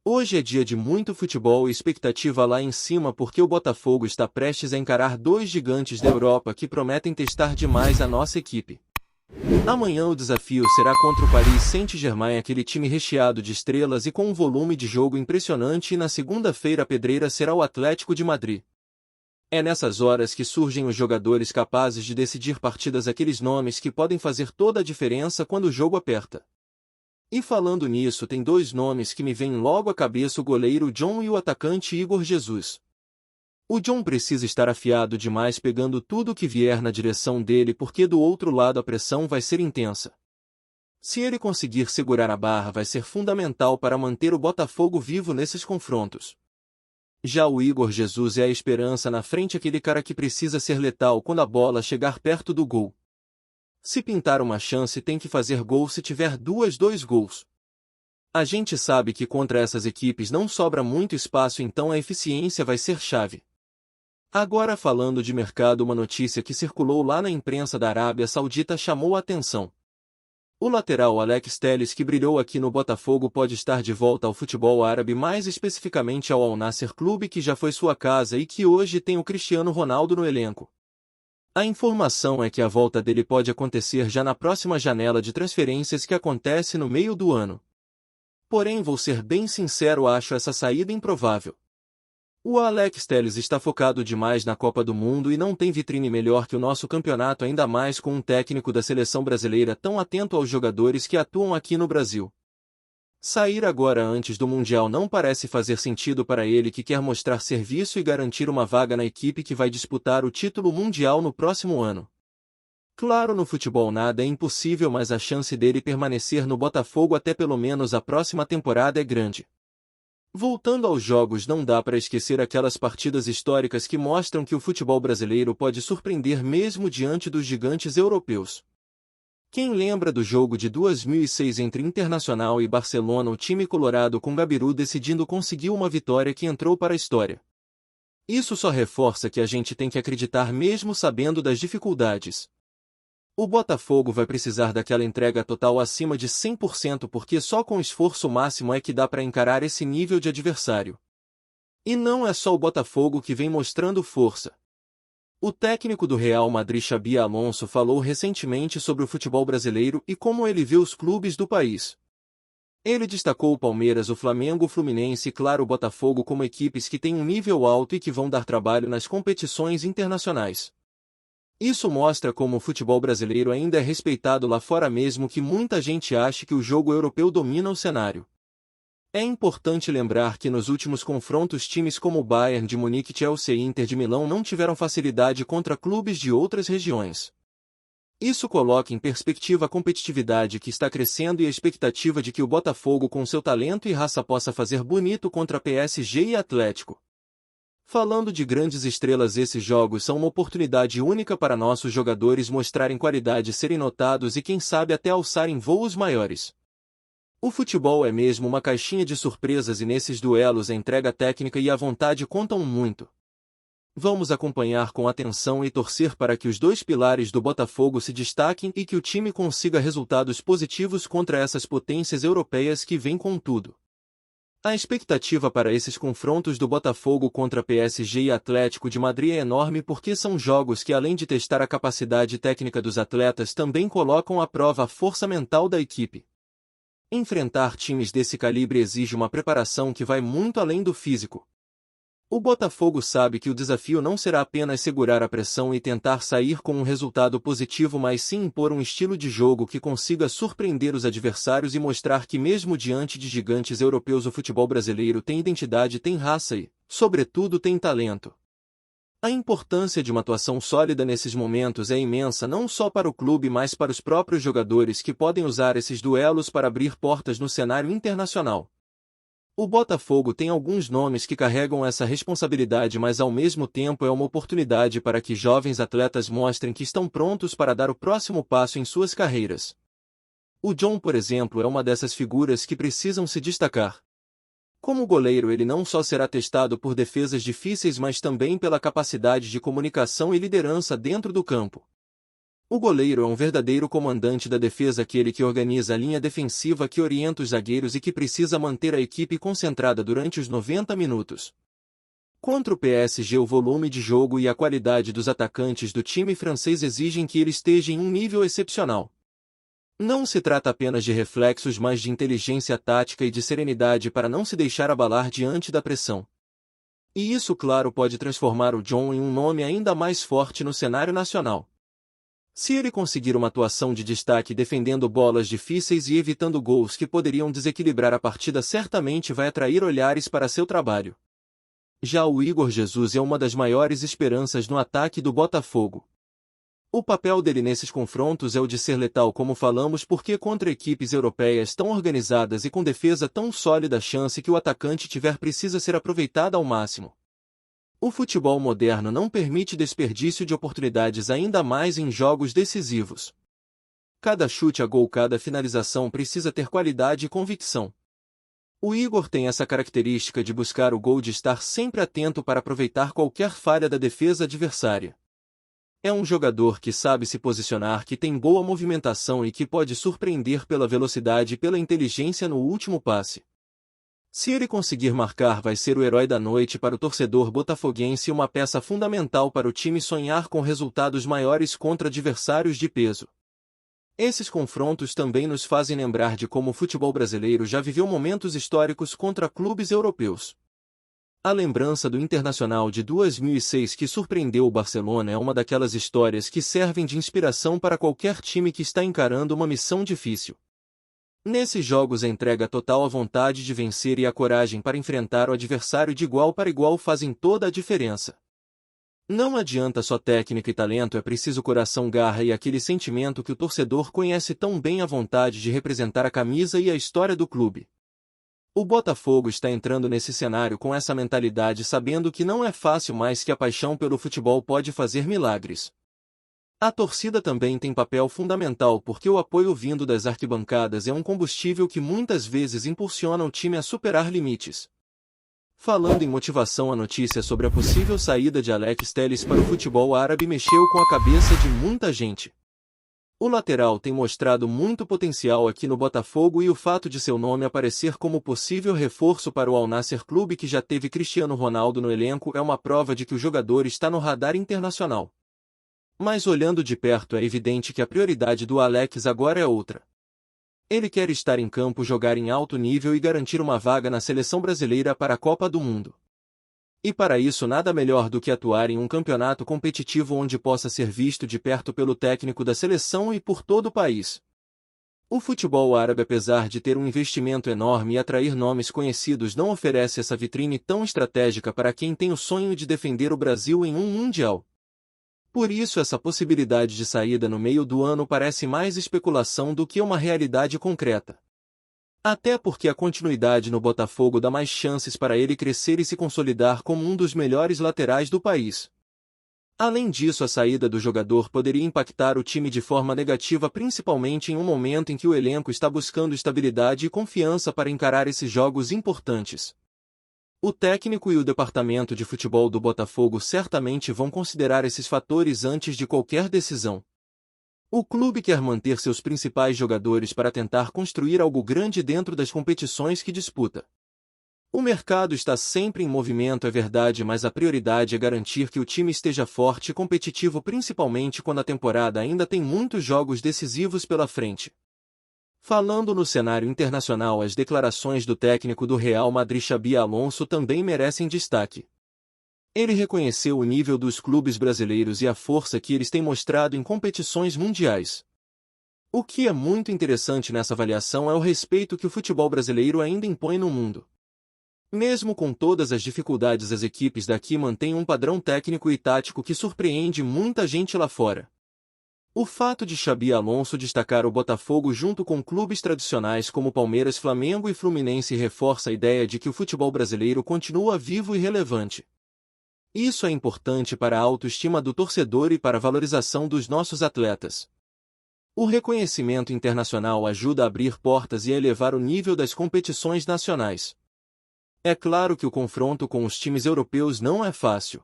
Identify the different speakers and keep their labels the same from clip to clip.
Speaker 1: Hoje é dia de muito futebol e expectativa lá em cima porque o Botafogo está prestes a encarar dois gigantes da Europa que prometem testar demais a nossa equipe. Amanhã o desafio será contra o Paris Saint-Germain, aquele time recheado de estrelas e com um volume de jogo impressionante, e na segunda-feira a pedreira será o Atlético de Madrid. É nessas horas que surgem os jogadores capazes de decidir partidas, aqueles nomes que podem fazer toda a diferença quando o jogo aperta. E falando nisso, tem dois nomes que me vêm logo à cabeça: o goleiro John e o atacante Igor Jesus. O John precisa estar afiado demais, pegando tudo que vier na direção dele, porque do outro lado a pressão vai ser intensa. Se ele conseguir segurar a barra, vai ser fundamental para manter o Botafogo vivo nesses confrontos. Já o Igor Jesus é a esperança na frente, aquele cara que precisa ser letal quando a bola chegar perto do gol. Se pintar uma chance, tem que fazer gol, se tiver dois gols. A gente sabe que contra essas equipes não sobra muito espaço, então a eficiência vai ser chave. Agora, falando de mercado, uma notícia que circulou lá na imprensa da Arábia Saudita chamou a atenção. O lateral Alex Telles, que brilhou aqui no Botafogo, pode estar de volta ao futebol árabe, mais especificamente ao Al Nassr, clube que já foi sua casa e que hoje tem o Cristiano Ronaldo no elenco. A informação é que a volta dele pode acontecer já na próxima janela de transferências, que acontece no meio do ano. Porém, vou ser bem sincero, acho essa saída improvável. O Alex Telles está focado demais na Copa do Mundo e não tem vitrine melhor que o nosso campeonato, ainda mais com um técnico da seleção brasileira tão atento aos jogadores que atuam aqui no Brasil. Sair agora antes do Mundial não parece fazer sentido para ele, que quer mostrar serviço e garantir uma vaga na equipe que vai disputar o título mundial no próximo ano. Claro, no futebol nada é impossível, mas a chance dele permanecer no Botafogo até pelo menos a próxima temporada é grande. Voltando aos jogos, não dá para esquecer aquelas partidas históricas que mostram que o futebol brasileiro pode surpreender mesmo diante dos gigantes europeus. Quem lembra do jogo de 2006 entre Internacional e Barcelona? O time colorado, com Gabiru decidindo, conseguiu uma vitória que entrou para a história. Isso só reforça que a gente tem que acreditar mesmo sabendo das dificuldades. O Botafogo vai precisar daquela entrega total acima de 100%, porque só com esforço máximo é que dá para encarar esse nível de adversário. E não é só o Botafogo que vem mostrando força. O técnico do Real Madrid, Xabi Alonso, falou recentemente sobre o futebol brasileiro e como ele vê os clubes do país. Ele destacou o Palmeiras, o Flamengo, o Fluminense e, claro, o Botafogo como equipes que têm um nível alto e que vão dar trabalho nas competições internacionais. Isso mostra como o futebol brasileiro ainda é respeitado lá fora, mesmo que muita gente ache que o jogo europeu domina o cenário. É importante lembrar que nos últimos confrontos times como Bayern de Munique, Chelsea e Inter de Milão não tiveram facilidade contra clubes de outras regiões. Isso coloca em perspectiva a competitividade que está crescendo e a expectativa de que o Botafogo, com seu talento e raça, possa fazer bonito contra PSG e Atlético. Falando de grandes estrelas, esses jogos são uma oportunidade única para nossos jogadores mostrarem qualidade, serem notados e quem sabe até alçarem voos maiores. O futebol é mesmo uma caixinha de surpresas e nesses duelos a entrega técnica e a vontade contam muito. Vamos acompanhar com atenção e torcer para que os dois pilares do Botafogo se destaquem e que o time consiga resultados positivos contra essas potências europeias que vêm com tudo. A expectativa para esses confrontos do Botafogo contra PSG e Atlético de Madrid é enorme, porque são jogos que, além de testar a capacidade técnica dos atletas, também colocam à prova a força mental da equipe. Enfrentar times desse calibre exige uma preparação que vai muito além do físico. O Botafogo sabe que o desafio não será apenas segurar a pressão e tentar sair com um resultado positivo, mas sim impor um estilo de jogo que consiga surpreender os adversários e mostrar que mesmo diante de gigantes europeus o futebol brasileiro tem identidade, tem raça e, sobretudo, tem talento. A importância de uma atuação sólida nesses momentos é imensa, não só para o clube, mas para os próprios jogadores, que podem usar esses duelos para abrir portas no cenário internacional. O Botafogo tem alguns nomes que carregam essa responsabilidade, mas ao mesmo tempo é uma oportunidade para que jovens atletas mostrem que estão prontos para dar o próximo passo em suas carreiras. O John, por exemplo, é uma dessas figuras que precisam se destacar. Como goleiro, ele não só será testado por defesas difíceis, mas também pela capacidade de comunicação e liderança dentro do campo. O goleiro é um verdadeiro comandante da defesa, aquele que organiza a linha defensiva, que orienta os zagueiros e que precisa manter a equipe concentrada durante os 90 minutos. Contra o PSG, o volume de jogo e a qualidade dos atacantes do time francês exigem que ele esteja em um nível excepcional. Não se trata apenas de reflexos, mas de inteligência tática e de serenidade para não se deixar abalar diante da pressão. E isso, claro, pode transformar o John em um nome ainda mais forte no cenário nacional. Se ele conseguir uma atuação de destaque defendendo bolas difíceis e evitando gols que poderiam desequilibrar a partida, certamente vai atrair olhares para seu trabalho. Já o Igor Jesus é uma das maiores esperanças no ataque do Botafogo. O papel dele nesses confrontos é o de ser letal, como falamos, porque contra equipes europeias tão organizadas e com defesa tão sólida, a chance que o atacante tiver precisa ser aproveitada ao máximo. O futebol moderno não permite desperdício de oportunidades, ainda mais em jogos decisivos. Cada chute a gol, cada finalização precisa ter qualidade e convicção. O Igor tem essa característica de buscar o gol, de estar sempre atento para aproveitar qualquer falha da defesa adversária. É um jogador que sabe se posicionar, que tem boa movimentação e que pode surpreender pela velocidade e pela inteligência no último passe. Se ele conseguir marcar, vai ser o herói da noite para o torcedor botafoguense e uma peça fundamental para o time sonhar com resultados maiores contra adversários de peso. Esses confrontos também nos fazem lembrar de como o futebol brasileiro já viveu momentos históricos contra clubes europeus. A lembrança do Internacional de 2006, que surpreendeu o Barcelona, é uma daquelas histórias que servem de inspiração para qualquer time que está encarando uma missão difícil. Nesses jogos, a entrega total, a vontade de vencer e a coragem para enfrentar o adversário de igual para igual fazem toda a diferença. Não adianta só técnica e talento, é preciso coração, garra e aquele sentimento que o torcedor conhece tão bem, a vontade de representar a camisa e a história do clube. O Botafogo está entrando nesse cenário com essa mentalidade, sabendo que não é fácil, mas que a paixão pelo futebol pode fazer milagres. A torcida também tem papel fundamental, porque o apoio vindo das arquibancadas é um combustível que muitas vezes impulsiona o time a superar limites. Falando em motivação, a notícia sobre a possível saída de Alex Telles para o futebol árabe mexeu com a cabeça de muita gente. O lateral tem mostrado muito potencial aqui no Botafogo e o fato de seu nome aparecer como possível reforço para o Al Nassr, clube que já teve Cristiano Ronaldo no elenco, é uma prova de que o jogador está no radar internacional. Mas olhando de perto, é evidente que a prioridade do Alex agora é outra. Ele quer estar em campo, jogar em alto nível e garantir uma vaga na seleção brasileira para a Copa do Mundo. E para isso, nada melhor do que atuar em um campeonato competitivo onde possa ser visto de perto pelo técnico da seleção e por todo o país. O futebol árabe, apesar de ter um investimento enorme e atrair nomes conhecidos, não oferece essa vitrine tão estratégica para quem tem o sonho de defender o Brasil em um Mundial. Por isso, essa possibilidade de saída no meio do ano parece mais especulação do que uma realidade concreta. Até porque a continuidade no Botafogo dá mais chances para ele crescer e se consolidar como um dos melhores laterais do país. Além disso, a saída do jogador poderia impactar o time de forma negativa, principalmente em um momento em que o elenco está buscando estabilidade e confiança para encarar esses jogos importantes. O técnico e o departamento de futebol do Botafogo certamente vão considerar esses fatores antes de qualquer decisão. O clube quer manter seus principais jogadores para tentar construir algo grande dentro das competições que disputa. O mercado está sempre em movimento, é verdade, mas a prioridade é garantir que o time esteja forte e competitivo, principalmente quando a temporada ainda tem muitos jogos decisivos pela frente. Falando no cenário internacional, as declarações do técnico do Real Madrid, Xabi Alonso, também merecem destaque. Ele reconheceu o nível dos clubes brasileiros e a força que eles têm mostrado em competições mundiais. O que é muito interessante nessa avaliação é o respeito que o futebol brasileiro ainda impõe no mundo. Mesmo com todas as dificuldades, as equipes daqui mantêm um padrão técnico e tático que surpreende muita gente lá fora. O fato de Xabi Alonso destacar o Botafogo junto com clubes tradicionais como Palmeiras, Flamengo e Fluminense reforça a ideia de que o futebol brasileiro continua vivo e relevante. Isso é importante para a autoestima do torcedor e para a valorização dos nossos atletas. O reconhecimento internacional ajuda a abrir portas e a elevar o nível das competições nacionais. É claro que o confronto com os times europeus não é fácil.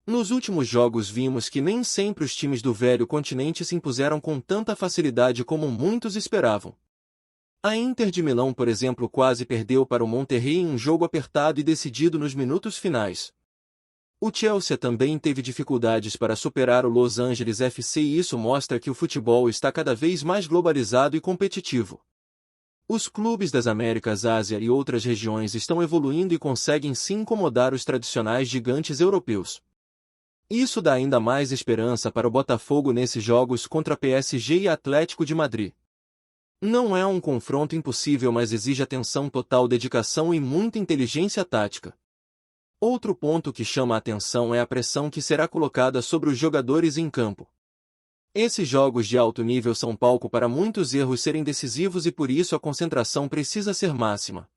Speaker 1: Nos últimos jogos vimos que nem sempre os times do velho continente se impuseram com tanta facilidade como muitos esperavam. A Inter de Milão, por exemplo, quase perdeu para o Monterrey em um jogo apertado e decidido nos minutos finais. O Chelsea também teve dificuldades para superar o Los Angeles FC e isso mostra que o futebol está cada vez mais globalizado e competitivo. Os clubes das Américas, Ásia e outras regiões estão evoluindo e conseguem sim incomodar os tradicionais gigantes europeus. Isso dá ainda mais esperança para o Botafogo nesses jogos contra PSG e Atlético de Madrid. Não é um confronto impossível, mas exige atenção total, dedicação e muita inteligência tática. Outro ponto que chama a atenção é a pressão que será colocada sobre os jogadores em campo. Esses jogos de alto nível são palco para muitos erros serem decisivos e por isso a concentração precisa ser máxima.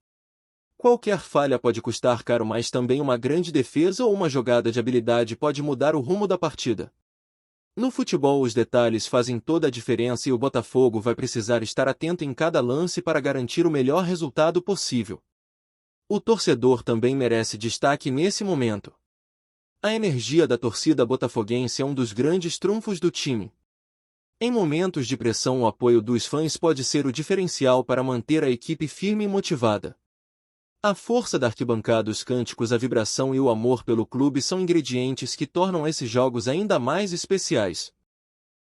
Speaker 1: Qualquer falha pode custar caro, mas também uma grande defesa ou uma jogada de habilidade pode mudar o rumo da partida. No futebol os detalhes fazem toda a diferença e o Botafogo vai precisar estar atento em cada lance para garantir o melhor resultado possível. O torcedor também merece destaque nesse momento. A energia da torcida botafoguense é um dos grandes trunfos do time. Em momentos de pressão, o apoio dos fãs pode ser o diferencial para manter a equipe firme e motivada. A força da arquibancada, os cânticos, a vibração e o amor pelo clube são ingredientes que tornam esses jogos ainda mais especiais.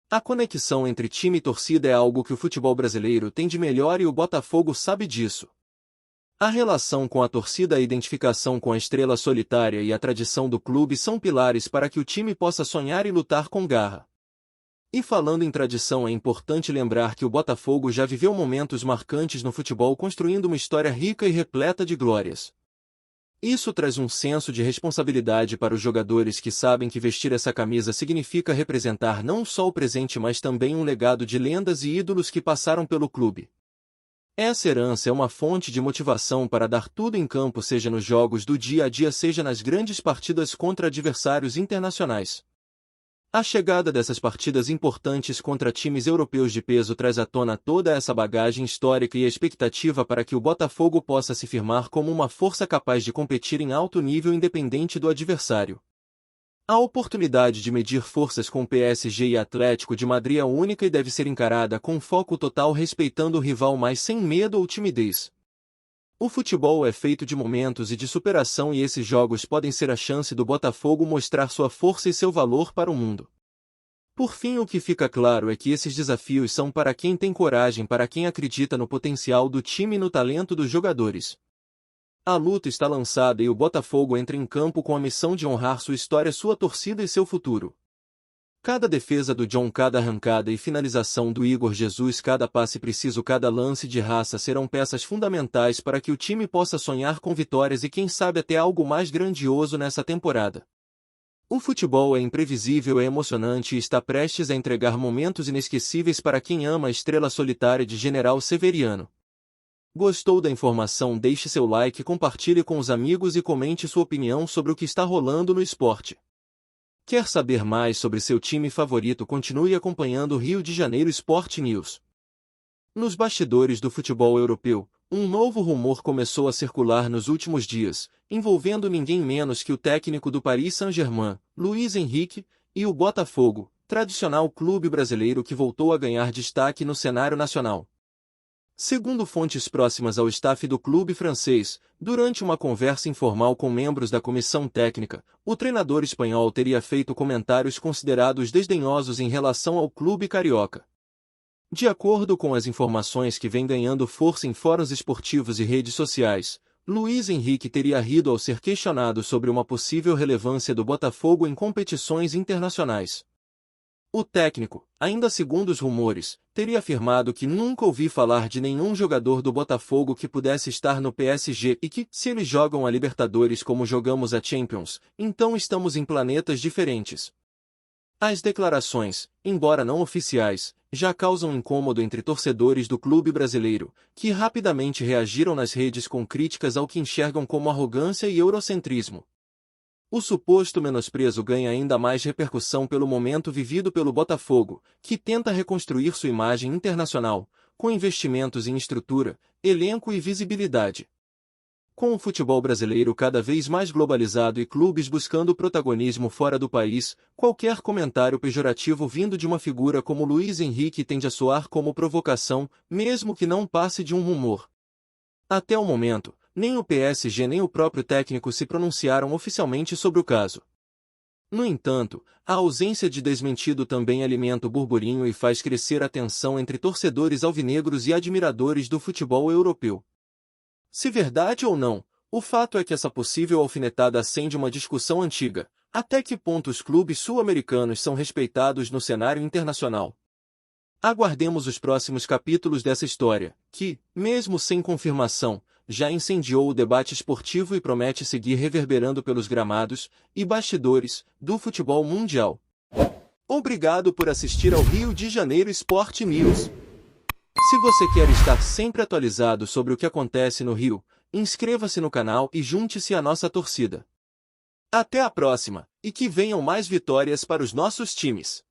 Speaker 1: A conexão entre time e torcida é algo que o futebol brasileiro tem de melhor e o Botafogo sabe disso. A relação com a torcida, a identificação com a estrela solitária e a tradição do clube são pilares para que o time possa sonhar e lutar com garra. E falando em tradição, é importante lembrar que o Botafogo já viveu momentos marcantes no futebol, construindo uma história rica e repleta de glórias. Isso traz um senso de responsabilidade para os jogadores que sabem que vestir essa camisa significa representar não só o presente, mas também um legado de lendas e ídolos que passaram pelo clube. Essa herança é uma fonte de motivação para dar tudo em campo, seja nos jogos do dia a dia, seja nas grandes partidas contra adversários internacionais. A chegada dessas partidas importantes contra times europeus de peso traz à tona toda essa bagagem histórica e a expectativa para que o Botafogo possa se firmar como uma força capaz de competir em alto nível independente do adversário. A oportunidade de medir forças com PSG e Atlético de Madrid é única e deve ser encarada com foco total, respeitando o rival, mas sem medo ou timidez. O futebol é feito de momentos e de superação e esses jogos podem ser a chance do Botafogo mostrar sua força e seu valor para o mundo. Por fim, o que fica claro é que esses desafios são para quem tem coragem, para quem acredita no potencial do time e no talento dos jogadores. A luta está lançada e o Botafogo entra em campo com a missão de honrar sua história, sua torcida e seu futuro. Cada defesa do John, cada arrancada e finalização do Igor Jesus, cada passe preciso, cada lance de raça serão peças fundamentais para que o time possa sonhar com vitórias e quem sabe até algo mais grandioso nessa temporada. O futebol é imprevisível, é emocionante e está prestes a entregar momentos inesquecíveis para quem ama a estrela solitária de General Severiano. Gostou da informação? Deixe seu like, compartilhe com os amigos e comente sua opinião sobre o que está rolando no esporte. Quer saber mais sobre seu time favorito? Continue acompanhando o Rio de Janeiro Sport News. Nos bastidores do futebol europeu, um novo rumor começou a circular nos últimos dias, envolvendo ninguém menos que o técnico do Paris Saint-Germain, Luis Enrique, e o Botafogo, tradicional clube brasileiro que voltou a ganhar destaque no cenário nacional. Segundo fontes próximas ao staff do clube francês, durante uma conversa informal com membros da comissão técnica, o treinador espanhol teria feito comentários considerados desdenhosos em relação ao clube carioca. De acordo com as informações que vêm ganhando força em fóruns esportivos e redes sociais, Luis Enrique teria rido ao ser questionado sobre uma possível relevância do Botafogo em competições internacionais. O técnico, ainda segundo os rumores, teria afirmado que nunca ouvi falar de nenhum jogador do Botafogo que pudesse estar no PSG e que, se eles jogam a Libertadores como jogamos a Champions, então estamos em planetas diferentes. As declarações, embora não oficiais, já causam incômodo entre torcedores do clube brasileiro, que rapidamente reagiram nas redes com críticas ao que enxergam como arrogância e eurocentrismo. O suposto menosprezo ganha ainda mais repercussão pelo momento vivido pelo Botafogo, que tenta reconstruir sua imagem internacional, com investimentos em estrutura, elenco e visibilidade. Com o futebol brasileiro cada vez mais globalizado e clubes buscando protagonismo fora do país, qualquer comentário pejorativo vindo de uma figura como Luiz Henrique tende a soar como provocação, mesmo que não passe de um rumor. Até o momento, nem o PSG nem o próprio técnico se pronunciaram oficialmente sobre o caso. No entanto, a ausência de desmentido também alimenta o burburinho e faz crescer a tensão entre torcedores alvinegros e admiradores do futebol europeu. Se verdade ou não, o fato é que essa possível alfinetada acende uma discussão antiga: até que ponto os clubes sul-americanos são respeitados no cenário internacional? Aguardemos os próximos capítulos dessa história, que, mesmo sem confirmação, já incendiou o debate esportivo e promete seguir reverberando pelos gramados e bastidores do futebol mundial. Obrigado por assistir ao Rio de Janeiro Sport News. Se você quer estar sempre atualizado sobre o que acontece no Rio, inscreva-se no canal e junte-se à nossa torcida. Até a próxima, e que venham mais vitórias para os nossos times!